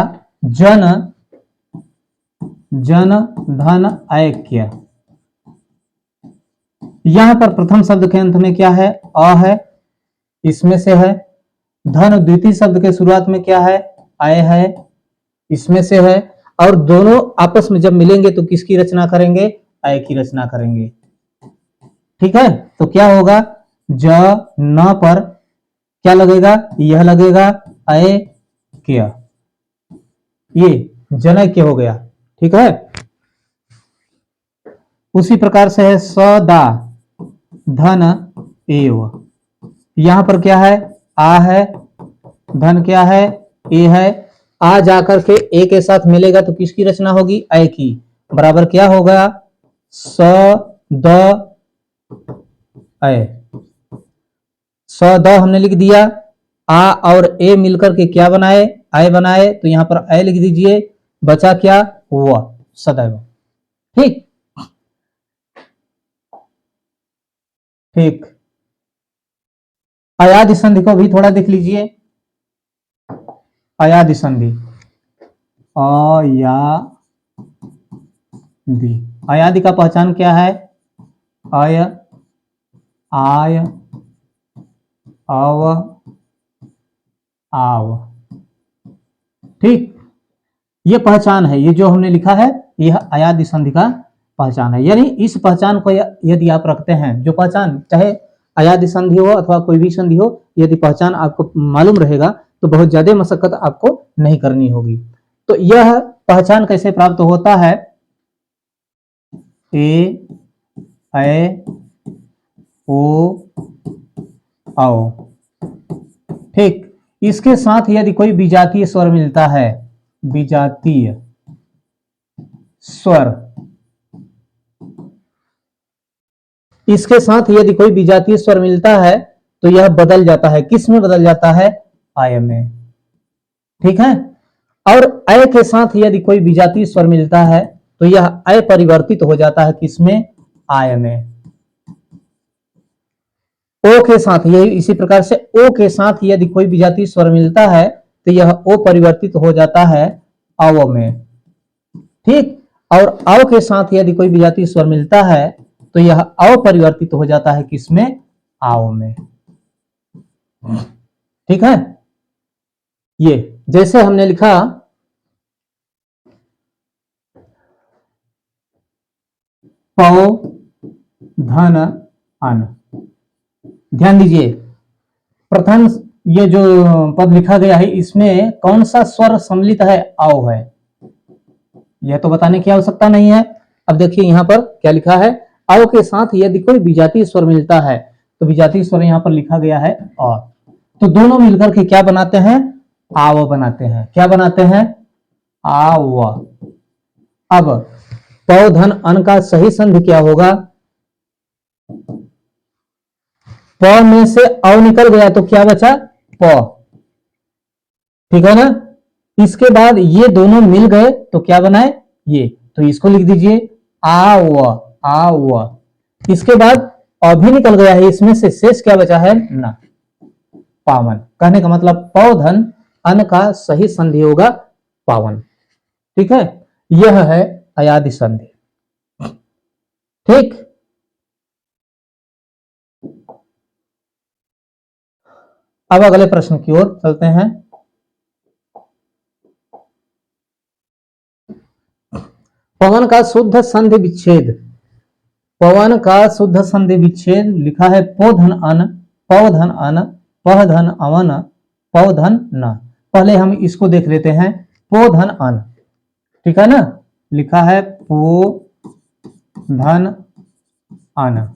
जन धन ऐक्य, यहां पर प्रथम शब्द के अंत में क्या है? अ है, इसमें से है। धन द्वितीय शब्द के शुरुआत में क्या है? अय है, इसमें से है। और दोनों आपस में जब मिलेंगे तो किसकी रचना करेंगे? अय की रचना करेंगे। ठीक है, तो क्या होगा? ज न पर क्या लगेगा? यह लगेगा, अय क्या, ये जनैक्य हो गया। ठीक है, उसी प्रकार से है सदा धन एव, यहां पर क्या है? आ है, धन क्या है? ए है। आ जाकर के ए के साथ मिलेगा तो किसकी रचना होगी? अय की। बराबर क्या होगा? स द अय, स द हमने लिख दिया। आ और ए मिलकर के क्या बनाए? अय बनाए, तो यहां पर अय लिख दीजिए। बचा क्या? व, सदैव। ठीक ठीक, अयादि संधि को भी थोड़ा देख लीजिए। अयादि संधि, अयादि, अयादि का पहचान क्या है? अय, आय, अव, आव। ठीक, ये पहचान है, ये जो हमने लिखा है यह अयादि संधि का पहचान है। यानी इस पहचान को यदि आप रखते हैं, जो पहचान चाहे अयादि संधि हो अथवा कोई भी संधि हो, यदि पहचान आपको मालूम रहेगा तो बहुत ज्यादा मशक्कत आपको नहीं करनी होगी। तो यह पहचान कैसे प्राप्त होता है? ए ऐ ओ आओ। ठीक, इसके साथ यदि कोई विजातीय स्वर मिलता है, विजातीय स्वर, इसके साथ यदि कोई विजातीय स्वर मिलता है तो यह बदल जाता है। किस में बदल जाता है? आय में। ठीक है, और अय के साथ यदि कोई विजातीय स्वर मिलता है तो यह अय परिवर्तित हो जाता है किसमें? आय में। ओ के साथ, यही इसी प्रकार से ओ के साथ यदि कोई विजातीय स्वर मिलता है तो यह ओ परिवर्तित हो जाता है अव में। ठीक, और अव के साथ यदि कोई विजातीय स्वर मिलता है तो यह अव परिवर्तित हो जाता है किसमें? आव में। ठीक है, ये जैसे हमने लिखा पौ धन अन, ध्यान दीजिए प्रथम ये जो पद लिखा गया है इसमें कौन सा स्वर सम्मिलित है? आओ है, यह तो बताने की आवश्यकता नहीं है। अब देखिए यहां पर क्या लिखा है? आओ के साथ यदि कोई विजातीय स्वर मिलता है तो विजातीय स्वर यहां पर लिखा गया है और, तो दोनों मिलकर के क्या बनाते हैं? आव बनाते हैं। क्या बनाते हैं? आव। अब पौ धन अन का सही संधि क्या होगा? प में से अव निकल गया तो क्या बचा? प। ठीक है ना, इसके बाद ये दोनों मिल गए तो क्या बनाए ये, तो इसको लिख दीजिए आ व। इसके बाद अभी निकल गया है, इसमें से शेष क्या बचा है ना, पावन। कहने का मतलब पौधन अन का सही संधि होगा पावन। ठीक है, यह है अयादि संधि। ठीक, अब अगले प्रश्न की ओर चलते हैं। पवन का शुद्ध संधि विच्छेद, पवन का शुद्ध संधि विच्छेद लिखा है पोधन अन, पौधन अन, पहधन अवन, पौधन न। पहले हम इसको देख लेते हैं, पोधन अन, ठीक है ना, लिखा है पोधन अन।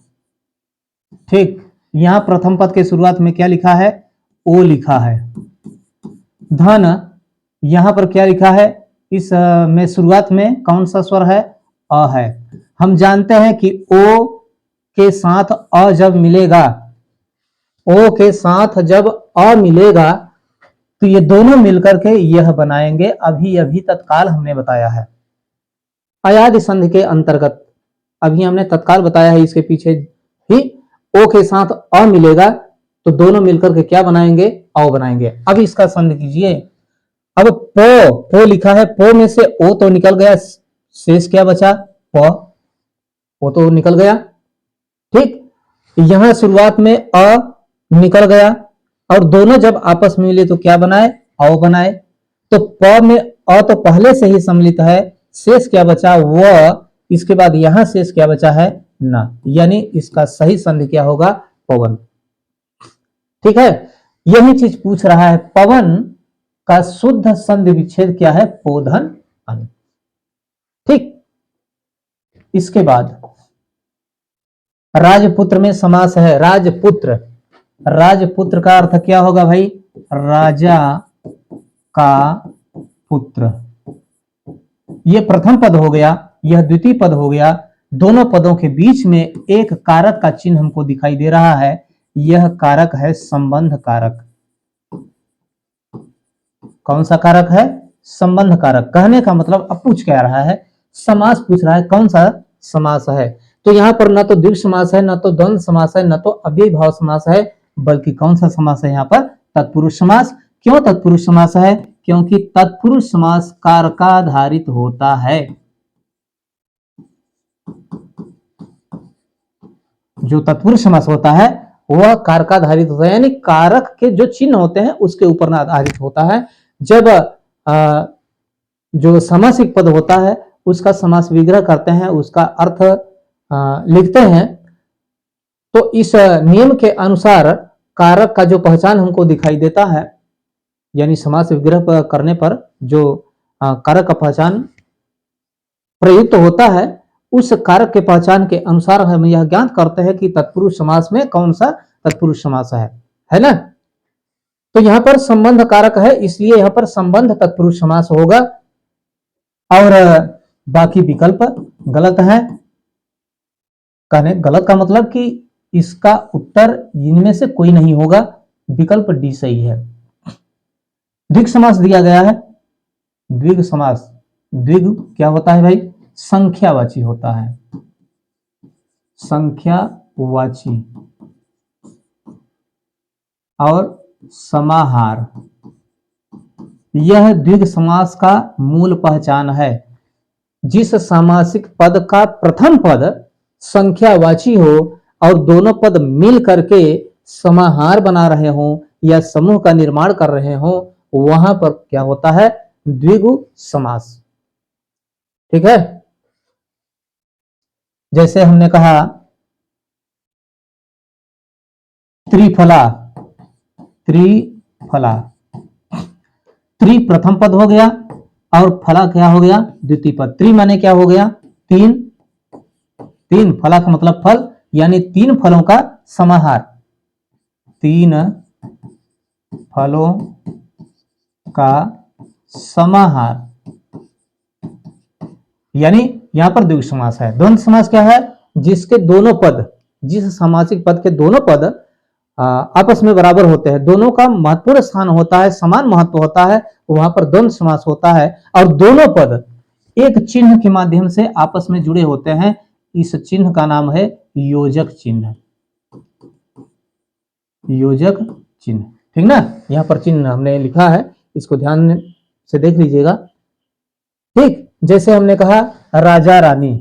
ठीक, यहां प्रथम पद के शुरुआत में क्या लिखा है, ओ लिखा है। धन, यहां पर क्या लिखा है, इस में शुरुआत में कौन सा स्वर है, अ है। हम जानते हैं कि ओ के साथ अ जब मिलेगा, ओ के साथ जब अ मिलेगा तो ये दोनों मिलकर के यह बनाएंगे, अभी अभी तत्काल हमने बताया है अयादि संधि के अंतर्गत। अभी हमने तत्काल बताया है, इसके पीछे ही ओ के साथ अ मिलेगा तो दोनों मिलकर के क्या बनाएंगे, औ बनाएंगे। अब इसका संधि कीजिए। अब पो लिखा है, पो में से ओ तो निकल गया, शेष क्या बचा, प, ओ तो निकल गया। ठीक, यहां शुरुआत में अ निकल गया और दोनों जब आपस में मिले तो क्या बनाए, औ बनाए। तो प में अ तो पहले से ही सम्मिलित है, शेष क्या बचा व, इसके बाद यहां शेष क्या बचा है न, यानी इसका सही संधि क्या होगा, पवन। ठीक है, यही चीज पूछ रहा है, पवन का शुद्ध संधि विच्छेद क्या है, पोधन अन। ठीक, इसके बाद राजपुत्र में समास है, राजपुत्र, राजपुत्र का अर्थ क्या होगा भाई, राजा का पुत्र। यह प्रथम पद हो गया, यह द्वितीय पद हो गया। दोनों पदों के बीच में एक कारक का चिन्ह हमको दिखाई दे रहा है, यह कारक है संबंध कारक। कौन सा कारक है, संबंध कारक। कहने का मतलब अब पूछ क्या रहा है, समास पूछ रहा है, कौन सा समास है। तो यहां पर न तो द्विगु समास है, न तो द्वंद्व समास है, न तो अव्ययीभाव समास है, बल्कि कौन सा समास है यहाँ पर, तत्पुरुष समास। क्यों तत्पुरुष समास है, क्योंकि तत्पुरुष समास कारकाधारित होता है। जो तत्पुरुष समास होता है वह कारकाधारित होता है, यानी कारक के जो चिन्ह होते हैं उसके ऊपर आधारित होता है। जब जो समासिक पद होता है उसका समास विग्रह करते हैं, उसका अर्थ लिखते हैं, तो इस नियम के अनुसार कारक का जो पहचान हमको दिखाई देता है, यानी समास विग्रह करने पर जो कारक का पहचान प्रयुक्त होता है, उस कारक के पहचान के अनुसार हम यह ज्ञात करते हैं कि तत्पुरुष समास में कौन सा तत्पुरुष समास है ना। तो यहां पर संबंध कारक है, इसलिए यहां पर संबंध तत्पुरुष समास होगा और बाकी विकल्प गलत है। कहने गलत का मतलब कि इसका उत्तर इनमें से कोई नहीं होगा, विकल्प डी सही है। द्विग समास दिया गया है, द्विग समास, द्विग क्या होता है भाई, संख्यावाची होता है, संख्यावाची और समाहार, यह द्विग समास का मूल पहचान है। जिस सामासिक पद का प्रथम पद संख्यावाची हो और दोनों पद मिल करके समाहार बना रहे हो या समूह का निर्माण कर रहे हो, वहां पर क्या होता है, द्विगु समास। ठीक है, जैसे हमने कहा त्रिफला, त्रिफला, त्रि प्रथम पद हो गया और फला क्या हो गया, द्वितीय पद। त्रि माने क्या हो गया, तीन, तीन फला का मतलब फल, यानी तीन फलों का समाहार, तीन फलों का समाहार, यानी यहां पर द्विगु समास है। द्वंद्व समास क्या है, जिसके दोनों पद, जिस सामासिक पद के दोनों पद आपस में बराबर होते हैं, दोनों का महत्वपूर्ण स्थान होता है, समान महत्व होता है, वहां पर द्वंद्व समास होता है और दोनों पद एक चिन्ह के माध्यम से आपस में जुड़े होते हैं। इस चिन्ह का नाम है योजक चिन्ह। योजक चिन्ह, ठीक ना। यहां पर चिन्ह हमने लिखा है, इसको ध्यान से देख लीजिएगा। ठीक, जैसे हमने कहा राजा रानी,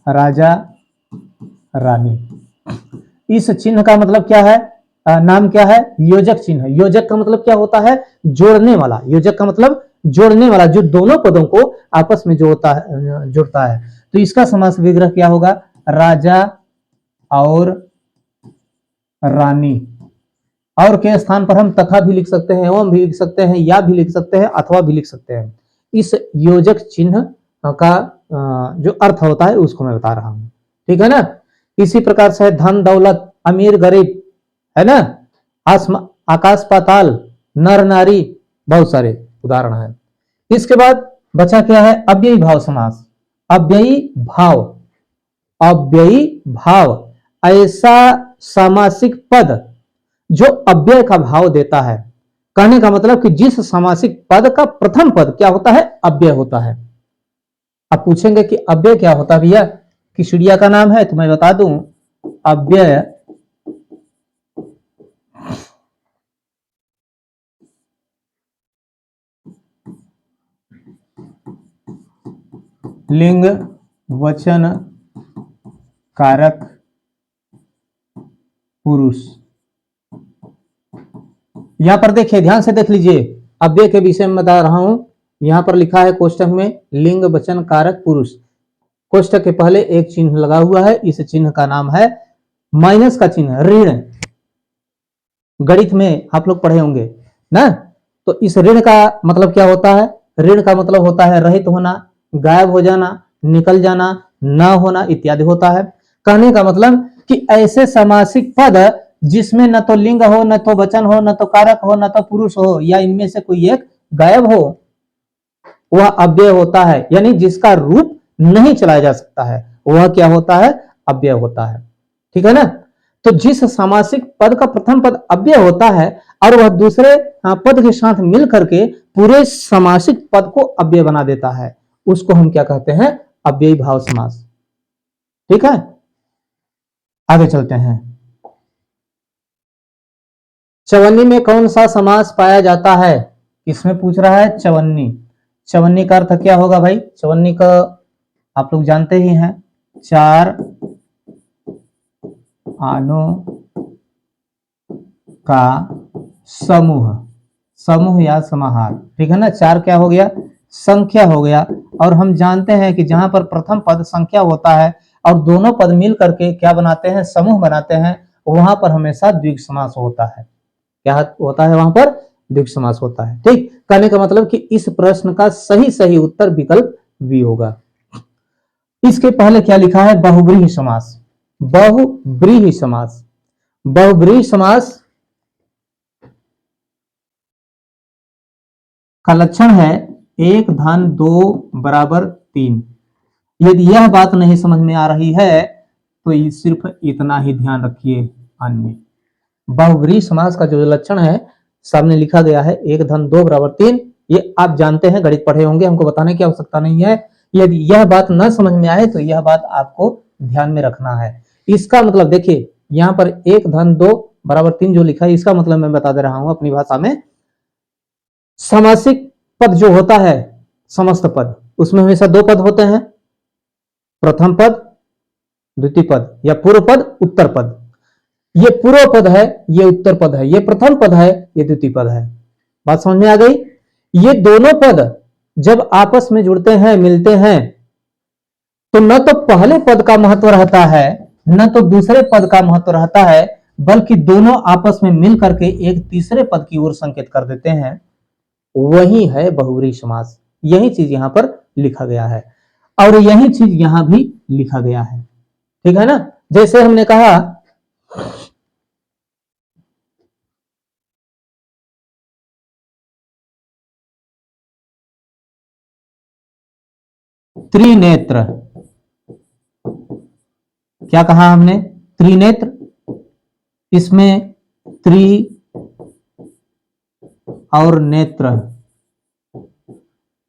राजा रानी, इस चिन्ह का मतलब क्या है, नाम क्या है, योजक चिन्ह। योजक का मतलब क्या होता है, जोड़ने वाला। योजक का मतलब जोड़ने वाला, जो दोनों पदों को आपस में जोड़ता है। तो इसका समास विग्रह क्या होगा, राजा और रानी। और के स्थान पर हम तथा भी लिख सकते हैं, एवं भी लिख सकते हैं, या भी लिख सकते हैं, अथवा भी लिख सकते हैं। इस योजक चिन्ह का जो अर्थ होता है उसको मैं बता रहा हूं, ठीक है ना। इसी प्रकार से धन दौलत, अमीर गरीब, है ना, आकाश पाताल, नर नारी, बहुत सारे उदाहरण हैं। इसके बाद बचा क्या है, अव्ययी भाव समास। अव्ययी भाव, अव्ययी भाव ऐसा सामासिक पद जो अव्यय का भाव देता है। कहने का मतलब कि जिस सामासिक पद का प्रथम पद क्या होता है, अव्यय होता है। आप पूछेंगे कि अव्यय क्या होता है भैया, कि चिड़िया का नाम है, तो मैं बता दूं अव्यय लिंग वचन कारक पुरुष। यहां पर देखिए, ध्यान से देख लीजिए, अव्यय के विषय में बता रहा हूं। यहां पर लिखा है कोष्टक में लिंग वचन कारक पुरुष, कोष्टक के पहले एक चिन्ह लगा हुआ है, इस चिन्ह का नाम है माइनस का चिन्ह, ऋण। गणित में आप लोग पढ़े होंगे ना। तो इस ऋण का मतलब क्या होता है, ऋण का मतलब होता है रहित होना, गायब हो जाना, निकल जाना, न होना इत्यादि होता है। कहने का मतलब कि ऐसे सामासिक पद जिसमें न तो लिंग हो, न तो वचन हो, न तो कारक हो, न तो पुरुष हो, या इनमें से कोई एक गायब हो, वह अव्यय होता है। यानी जिसका रूप नहीं चलाया जा सकता है, वह क्या होता है, अव्यय होता है, ठीक है ना। तो जिस सामासिक पद का प्रथम पद अव्यय होता है और वह दूसरे पद के साथ मिल करके पूरे सामासिक पद को अव्यय बना देता है, उसको हम क्या कहते हैं, अव्ययी भाव समास, ठीक है। आगे चलते हैं। चवन्नी में कौन सा समास पाया जाता है, इसमें पूछ रहा है चवन्नी। चवन्नी का अर्थ क्या होगा भाई, चवन्नी का आप लोग जानते ही हैं, चार आनों का समूह, समूह या समाहार, ठीक है ना। चार क्या हो गया, संख्या हो गया। और हम जानते हैं कि जहां पर प्रथम पद संख्या होता है और दोनों पद मिल करके क्या बनाते हैं, समूह बनाते हैं, वहां पर हमेशा द्विगु समास होता है। क्या होता है, वहां पर द्विगु समास होता है। ठीक, कहने का मतलब कि इस प्रश्न का सही सही उत्तर विकल्प बी होगा। इसके पहले क्या लिखा है, बहुब्रीहि समास। बहुब्रीहि समास, बहुब्रीहि समास का लक्षण है एक धन दो बराबर तीन। यदि यह बात नहीं समझ में आ रही है तो सिर्फ इतना ही ध्यान रखिए। अन्य बहुब्रीहि समास का जो लक्षण है सामने लिखा गया है, एक धन दो बराबर तीन, ये आप जानते हैं, गणित पढ़े होंगे, हमको बताने की आवश्यकता नहीं है। यदि यह बात न समझ में आए तो यह बात आपको ध्यान में रखना है। इसका मतलब देखिए, यहां पर एक धन दो बराबर तीन जो लिखा है, इसका मतलब मैं बता दे रहा हूं अपनी भाषा में। सामासिक पद जो होता है, समस्त पद, उसमें हमेशा दो पद होते हैं, प्रथम पद, द्वितीय पद, या पूर्व पद, उत्तर पद। ये पूर्व पद है, ये उत्तर पद है, ये प्रथम पद है, ये द्वितीय पद है। बात समझ में आ गई। ये दोनों पद जब आपस में जुड़ते हैं, मिलते हैं, तो न तो पहले पद का महत्व रहता है, न तो दूसरे पद का महत्व रहता है, बल्कि दोनों आपस में मिल करके एक तीसरे पद की ओर संकेत कर देते हैं। वही है बहुब्रीहि समास। यही चीज यहां पर लिखा गया है और यही चीज यहां भी लिखा गया है, ठीक है ना। जैसे हमने कहा त्रिनेत्र, क्या कहा हमने, त्रिनेत्र, इसमें त्रि और नेत्र,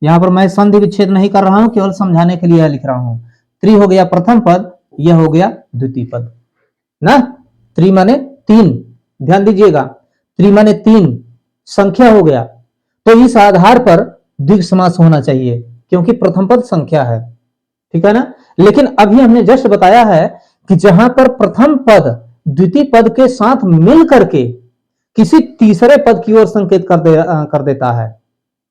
यहां पर मैं संधि विच्छेद नहीं कर रहा हूं, केवल समझाने के लिए लिख रहा हूं। त्रि हो गया प्रथम पद, यह हो गया द्वितीय पद ना। त्रि माने तीन, ध्यान दीजिएगा, त्रि माने तीन, संख्या हो गया, तो इस आधार पर द्विगु समास होना चाहिए क्योंकि प्रथम पद संख्या है, ठीक है ना। लेकिन अभी हमने जस्ट बताया है कि जहां पर प्रथम पद द्वितीय पद के साथ मिल करके किसी तीसरे पद की ओर संकेत कर देता है,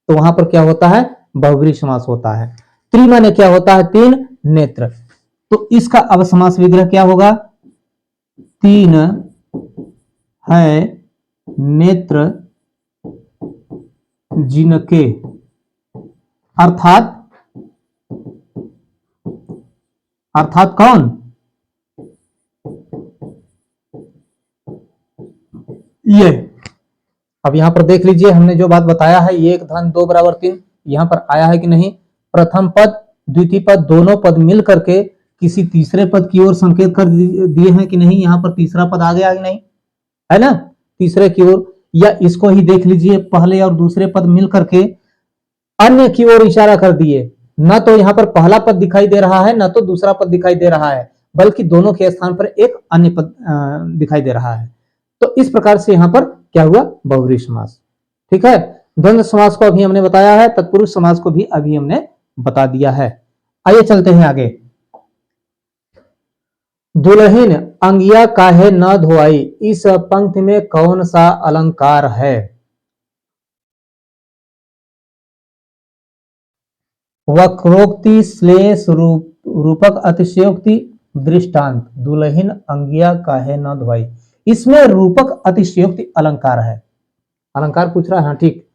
तो वहां पर क्या होता है, बहुब्रीहि समास होता है। त्रि माने क्या होता है, तीन, नेत्र, तो इसका अब समास विग्रह क्या होगा, तीन है नेत्र जिनके, अर्थात कौन, ये। अब यहां पर देख लीजिए, हमने जो बात बताया है, ये 1 धन 2 बराबर 3, यहां पर आया है कि नहीं। प्रथम पद द्वितीय पद दोनों पद मिल करके किसी तीसरे पद की ओर संकेत कर दिए हैं कि नहीं, यहां पर तीसरा पद आ गया कि नहीं, है ना, तीसरे की ओर। या इसको ही देख लीजिए, पहले और दूसरे पद मिल करके अन्य की ओर इशारा कर दिए, ना तो यहां पर पहला पद दिखाई दे रहा है, ना तो दूसरा पद दिखाई दे रहा है, बल्कि दोनों के स्थान पर एक अन्य पद दिखाई दे रहा है। तो इस प्रकार से यहां पर क्या हुआ, बहुब्रीहि समास, ठीक है। द्वंद्व समास को अभी हमने बताया है, तत्पुरुष समास को भी अभी हमने बता दिया है। आइए चलते हैं आगे। दुल्हन अंगिया काहे न धोआई, इस पंक्ति में कौन सा अलंकार है। वक्रोक्ति श्लेष रूपक अतिशयोक्ति दृष्टांत, दुल्हन अंगिया काहे न धोआई, इसमें रूपक अतिशयोक्ति अलंकार है। अलंकार पूछ रहा है, हाँ ठीक,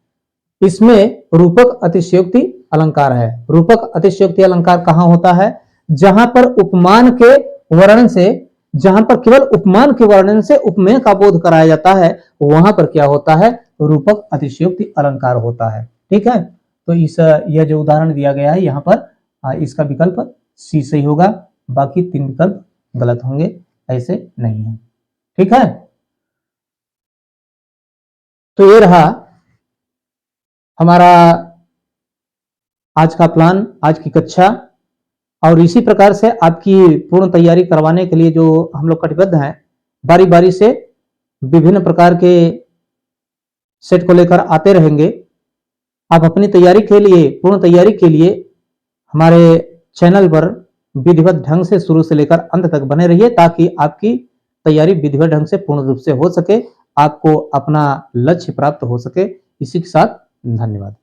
इसमें रूपक अतिशयोक्ति अलंकार है। रूपक अतिशयोक्ति अलंकार कहां होता है, जहां पर उपमान के वर्णन से, जहां पर केवल उपमान के वर्णन से उपमेय का बोध कराया जाता है, वहां पर क्या होता है, रूपक अतिशयोक्ति अलंकार होता है, ठीक है। तो इस यह जो उदाहरण दिया गया है यहां पर, इसका विकल्प सी सही होगा, बाकी 3 विकल्प गलत होंगे, ऐसे नहीं है, ठीक है। तो ये रहा हमारा आज का प्लान, आज की कक्षा। और इसी प्रकार से आपकी पूर्ण तैयारी करवाने के लिए जो हम लोग कटिबद्ध हैं, बारी बारी से विभिन्न प्रकार के सेट को लेकर आते रहेंगे। आप अपनी तैयारी के लिए, पूर्ण तैयारी के लिए हमारे चैनल पर विधिवत ढंग से शुरू से लेकर अंत तक बने रहिए, ताकि आपकी तैयारी विधिवत ढंग से पूर्ण रूप से हो सके, आपको अपना लक्ष्य प्राप्त हो सके। इसी के साथ धन्यवाद।